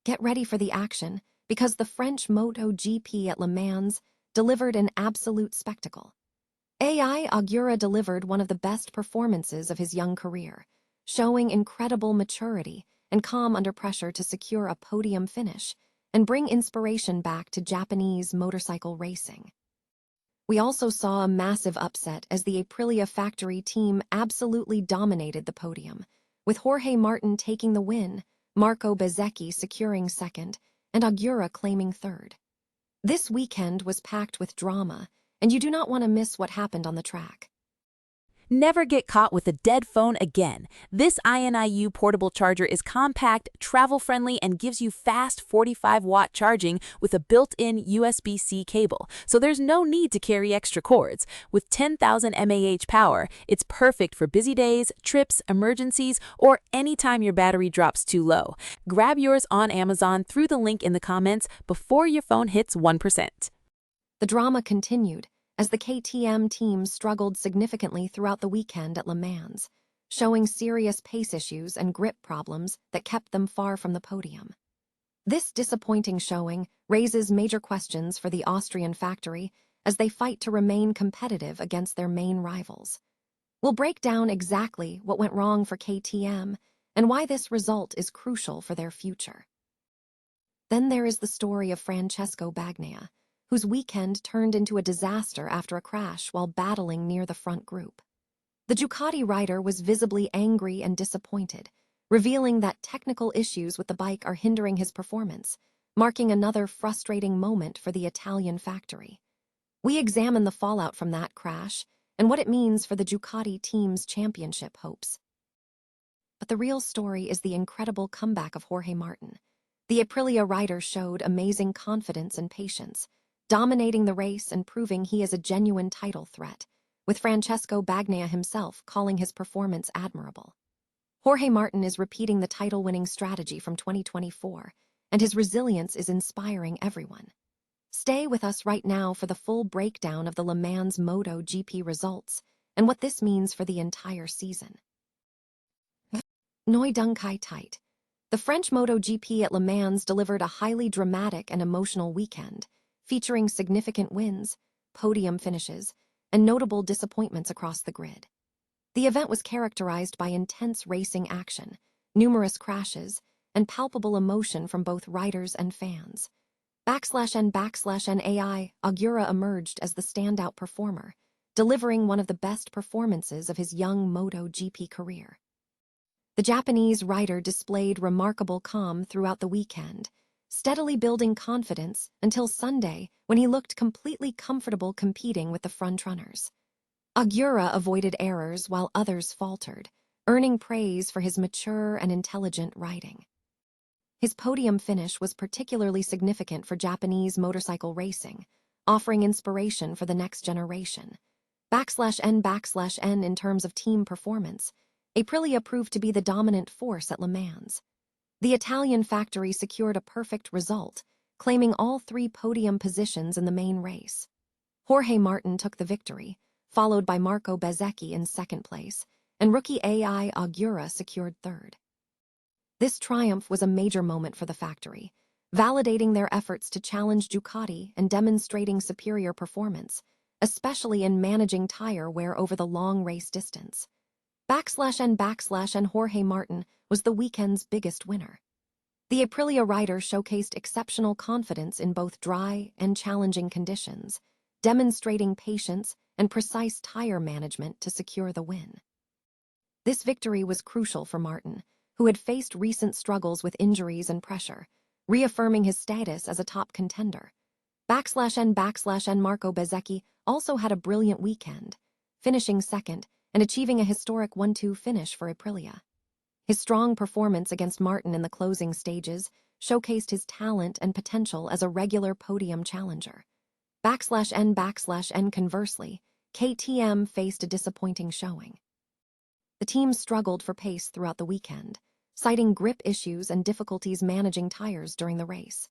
Get ready for the action, because the French MotoGP at Le Mans delivered an absolute spectacle. AI Ogura delivered one of the best performances of his young career, showing incredible maturity and calm under pressure to secure a podium finish and bring inspiration back to Japanese motorcycle racing. We also saw a massive upset as the Aprilia factory team absolutely dominated the podium, with Jorge Martin taking the win, Marco Bezzecchi securing second, and Ogura claiming third. This weekend was packed with drama, and you do not want to miss what happened on the track. Never get caught with a dead phone again. This INIU portable charger is compact, travel-friendly, and gives you fast 45-watt charging with a built-in USB-C cable, so there's no need to carry extra cords. With 10,000 mAh power, it's perfect for busy days, trips, emergencies, or anytime your battery drops too low. Grab yours on Amazon through the link in the comments before your phone hits 1%. The drama continued as the KTM team struggled significantly throughout the weekend at Le Mans, showing serious pace issues and grip problems that kept them far from the podium. This disappointing showing raises major questions for the Austrian factory as they fight to remain competitive against their main rivals. We'll break down exactly what went wrong for KTM and why this result is crucial for their future. Then there is the story of Francesco Bagnaia, whose weekend turned into a disaster after a crash while battling near the front group. The Ducati rider was visibly angry and disappointed, revealing that technical issues with the bike are hindering his performance, marking another frustrating moment for the Italian factory. We examine the fallout from that crash and what it means for the Ducati team's championship hopes. But the real story is the incredible comeback of Jorge Martin. The Aprilia rider showed amazing confidence and patience, dominating the race and proving he is a genuine title threat, with Francesco Bagnaia himself calling his performance admirable. Jorge Martin is repeating the title-winning strategy from 2024, and his resilience is inspiring everyone. Stay with us right now for the full breakdown of the Le Mans MotoGP results and what this means for the entire season. Neu Dunkai Tight. The French MotoGP at Le Mans delivered a highly dramatic and emotional weekend, featuring significant wins, podium finishes, and notable disappointments across the grid. The event was characterized by intense racing action, numerous crashes, and palpable emotion from both riders and fans. /N/AI Ogura emerged as the standout performer, delivering one of the best performances of his young MotoGP career. The Japanese rider displayed remarkable calm throughout the weekend, steadily building confidence until Sunday when he looked completely comfortable competing with the frontrunners. Ogura avoided errors while others faltered, earning praise for his mature and intelligent riding. His podium finish was particularly significant for Japanese motorcycle racing, offering inspiration for the next generation. /N/N in terms of team performance, Aprilia proved to be the dominant force at Le Mans. The Italian factory secured a perfect result, claiming all 3 podium positions in the main race. Jorge Martin took the victory, followed by Marco Bezzecchi in second place, and rookie AI Ogura secured third. This triumph was a major moment for the factory, validating their efforts to challenge Ducati and demonstrating superior performance, especially in managing tire wear over the long race distance. /N/N Jorge Martin was the weekend's biggest winner. The Aprilia rider showcased exceptional confidence in both dry and challenging conditions, demonstrating patience and precise tire management to secure the win. This victory was crucial for Martin, who had faced recent struggles with injuries and pressure, reaffirming his status as a top contender. /N Marco Bezzecchi also had a brilliant weekend, finishing second and achieving a historic 1-2 finish for Aprilia. His strong performance against Martin in the closing stages showcased his talent and potential as a regular podium challenger. /N conversely, KTM faced a disappointing showing. The team struggled for pace throughout the weekend, citing grip issues and difficulties managing tires during the race.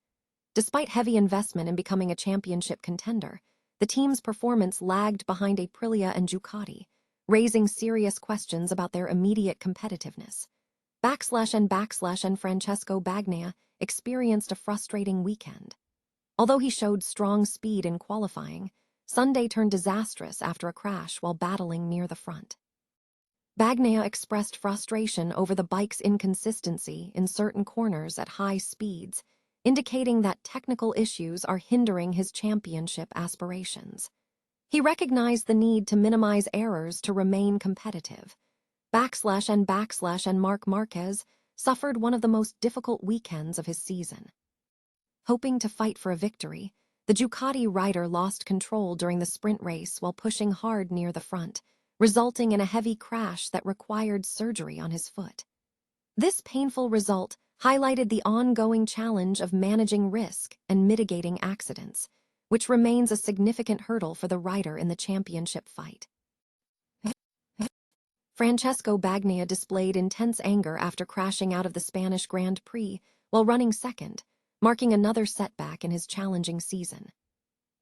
Despite heavy investment in becoming a championship contender, the team's performance lagged behind Aprilia and Ducati, raising serious questions about their immediate competitiveness. /N Francesco Bagnaia experienced a frustrating weekend. Although he showed strong speed in qualifying, Sunday turned disastrous after a crash while battling near the front. Bagnaia expressed frustration over the bike's inconsistency in certain corners at high speeds, indicating that technical issues are hindering his championship aspirations. He recognized the need to minimize errors to remain competitive. And Marc Marquez suffered one of the most difficult weekends of his season. Hoping to fight for a victory, the Ducati rider lost control during the sprint race while pushing hard near the front, resulting in a heavy crash that required surgery on his foot. This painful result highlighted the ongoing challenge of managing risk and mitigating accidents, which remains a significant hurdle for the rider in the championship fight. Francesco Bagnaia displayed intense anger after crashing out of the Spanish Grand Prix while running second, marking another setback in his challenging season.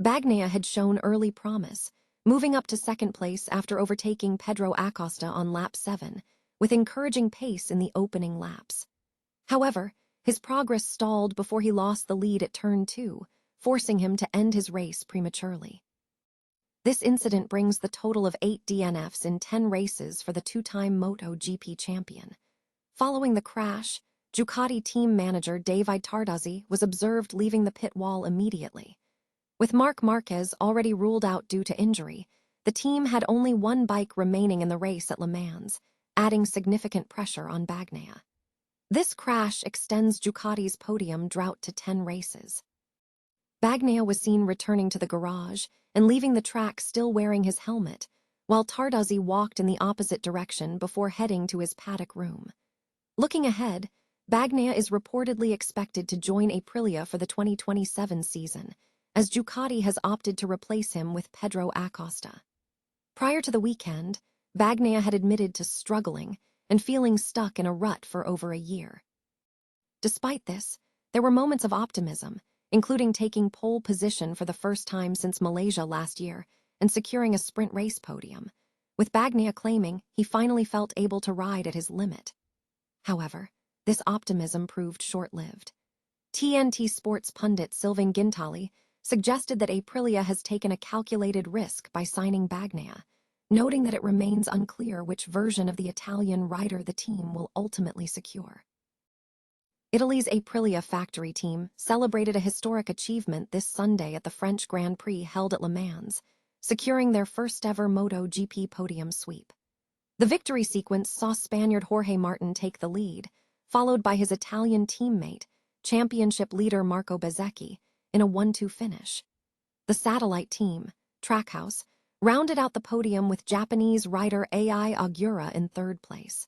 Bagnaia had shown early promise, moving up to second place after overtaking Pedro Acosta on lap 7, with encouraging pace in the opening laps. However, his progress stalled before he lost the lead at turn 2, forcing him to end his race prematurely. This incident brings the total of 8 DNFs in 10 races for the two-time MotoGP champion. Following the crash, Ducati team manager Davide Tardozzi was observed leaving the pit wall immediately. With Marc Marquez already ruled out due to injury, the team had only one bike remaining in the race at Le Mans, adding significant pressure on Bagnaia. This crash extends Ducati's podium drought to 10 races. Bagnaia was seen returning to the garage and leaving the track still wearing his helmet, while Tardozzi walked in the opposite direction before heading to his paddock room. Looking ahead, Bagnaia is reportedly expected to join Aprilia for the 2027 season, as Ducati has opted to replace him with Pedro Acosta. Prior to the weekend, Bagnaia had admitted to struggling and feeling stuck in a rut for over a year. Despite this, there were moments of optimism, including taking pole position for the first time since Malaysia last year and securing a sprint race podium, with Bagnaia claiming he finally felt able to ride at his limit. However, this optimism proved short-lived. TNT Sports pundit Sylvain Gintali suggested that Aprilia has taken a calculated risk by signing Bagnaia, noting that it remains unclear which version of the Italian rider the team will ultimately secure. Italy's Aprilia factory team celebrated a historic achievement this Sunday at the French Grand Prix held at Le Mans, securing their first-ever MotoGP podium sweep. The victory sequence saw Spaniard Jorge Martin take the lead, followed by his Italian teammate, championship leader Marco Bezzecchi, in a 1-2 finish. The satellite team, Trackhouse, rounded out the podium with Japanese rider Ai Ogura in third place.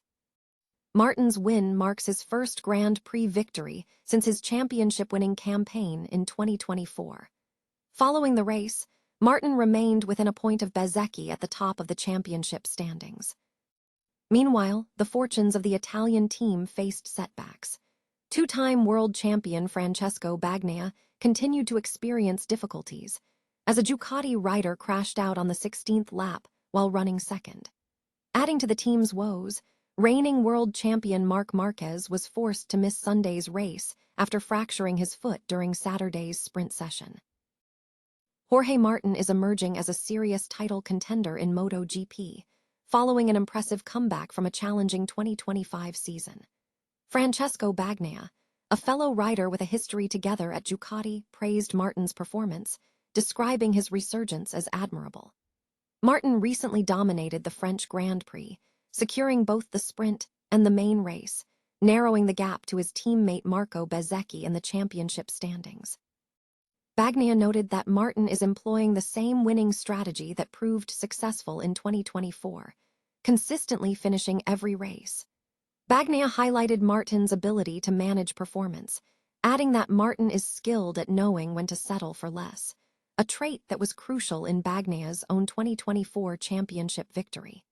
Martin's win marks his first Grand Prix victory since his championship-winning campaign in 2024. Following the race, Martin remained within a point of Bezzecchi at the top of the championship standings. Meanwhile, the fortunes of the Italian team faced setbacks. Two-time world champion Francesco Bagnaia continued to experience difficulties, as a Ducati rider crashed out on the 16th lap while running second. Adding to the team's woes, reigning world champion Marc Marquez was forced to miss Sunday's race after fracturing his foot during Saturday's sprint session. Jorge Martin is emerging as a serious title contender in MotoGP, following an impressive comeback from a challenging 2025 season. Francesco Bagnaia, a fellow rider with a history together at Ducati, praised Martin's performance, describing his resurgence as admirable. Martin recently dominated the French Grand Prix, securing both the sprint and the main race, narrowing the gap to his teammate Marco Bezzecchi in the championship standings. Bagnaia noted that Martin is employing the same winning strategy that proved successful in 2024, consistently finishing every race. Bagnaia highlighted Martin's ability to manage performance, adding that Martin is skilled at knowing when to settle for less, a trait that was crucial in Bagnaia's own 2024 championship victory.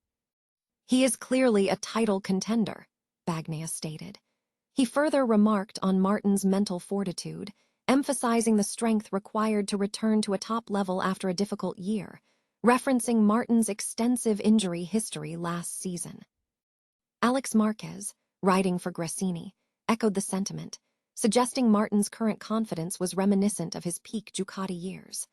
"He is clearly a title contender," Bagnaia stated. He further remarked on Martin's mental fortitude, emphasizing the strength required to return to a top level after a difficult year, referencing Martin's extensive injury history last season. Alex Marquez, riding for Gresini, echoed the sentiment, suggesting Martin's current confidence was reminiscent of his peak Ducati years.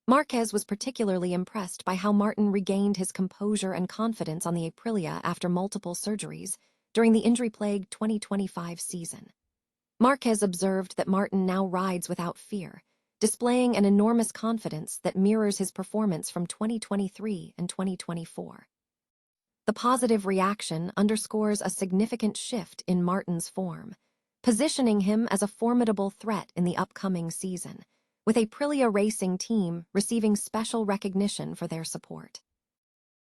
Marquez was particularly impressed by how Martin regained his composure and confidence on the Aprilia after multiple surgeries during the injury-plagued 2025 season. Marquez observed that Martin now rides without fear, displaying an enormous confidence that mirrors his performance from 2023 and 2024. The positive reaction underscores a significant shift in Martin's form, positioning him as a formidable threat in the upcoming season, with Aprilia Racing Team receiving special recognition for their support.